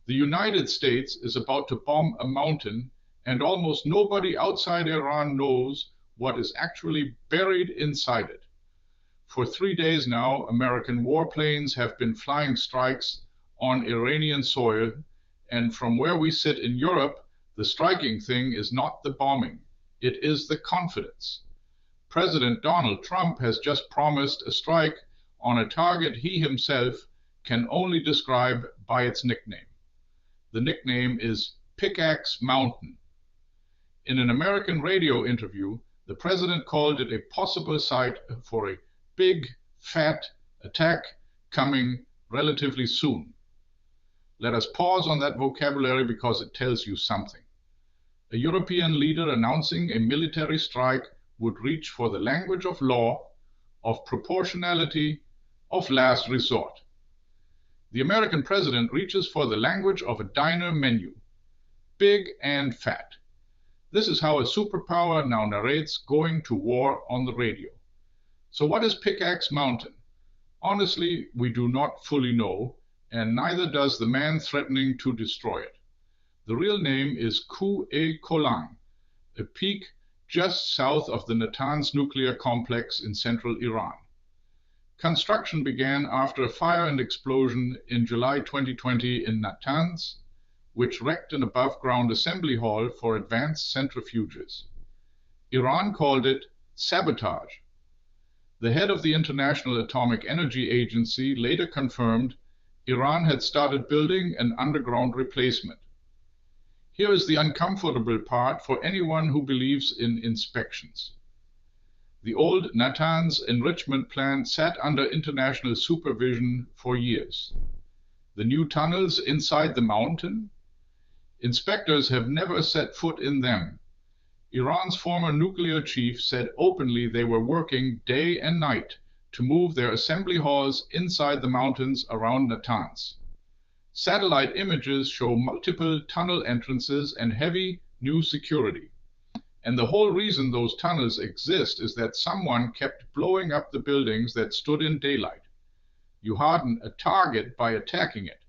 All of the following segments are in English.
The United States is about to bomb a mountain, and almost nobody outside Iran knows what is actually buried inside it. For 3 days now, American warplanes have been flying strikes on Iranian soil, and from where we sit in Europe, the striking thing is not the bombing, it is the confidence. President Donald Trump has just promised a strike on a target he himself can only describe by its nickname. The nickname is Pickaxe Mountain. In an American radio interview, the president called it a possible site for a big, fat attack coming relatively soon. Let us pause on that vocabulary because it tells you something. A European leader announcing a military strike would reach for the language of law, of proportionality, of last resort. The American president reaches for the language of a diner menu, big and fat. This is how a superpower now narrates going to war on the radio. So what is Pickaxe Mountain? Honestly, we do not fully know, and neither does the man threatening to destroy it. The real name is Kuh-e, a peak just south of the Natanz nuclear complex in central Iran. Construction began after a fire and explosion in July 2020 in Natanz, which wrecked an above-ground assembly hall for advanced centrifuges. Iran called it sabotage. The head of the International Atomic Energy Agency later confirmed Iran had started building an underground replacement. Here is the uncomfortable part for anyone who believes in inspections. The old Natanz enrichment plant sat under international supervision for years. The new tunnels inside the mountain? Inspectors have never set foot in them. Iran's former nuclear chief said openly they were working day and night to move their assembly halls inside the mountains around Natanz. Satellite images show multiple tunnel entrances and heavy new security. And the whole reason those tunnels exist is that someone kept blowing up the buildings that stood in daylight. You harden a target by attacking it.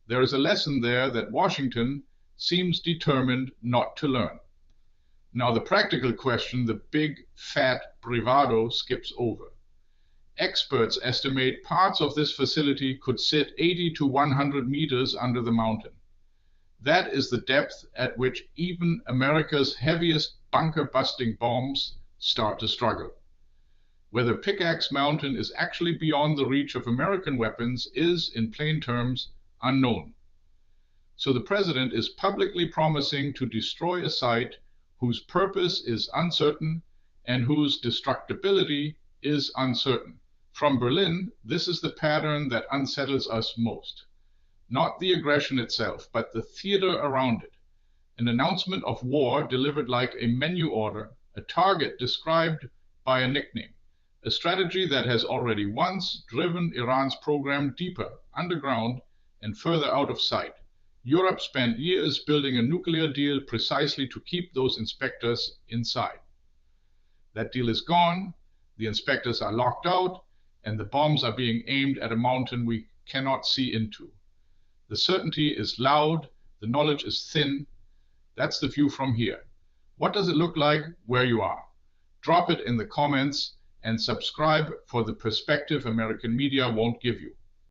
There is a lesson there that Washington seems determined not to learn. Now the practical question the big, fat bravado skips over. Experts estimate parts of this facility could sit 80 to 100 meters under the mountain. That is the depth at which even America's heaviest bunker-busting bombs start to struggle. Whether Pickaxe Mountain is actually beyond the reach of American weapons is, in plain terms, unknown. So the president is publicly promising to destroy a site whose purpose is uncertain and whose destructibility is uncertain. From Berlin, this is the pattern that unsettles us most. Not the aggression itself, but the theater around it. An announcement of war delivered like a menu order, a target described by a nickname, a strategy that has already once driven Iran's program deeper, underground, and further out of sight. Europe spent years building a nuclear deal precisely to keep those inspectors inside. That deal is gone, the inspectors are locked out, and the bombs are being aimed at a mountain we cannot see into. The certainty is loud, the knowledge is thin. That's the view from here. What does it look like where you are? Drop it in the comments and subscribe for the perspective American media won't give you.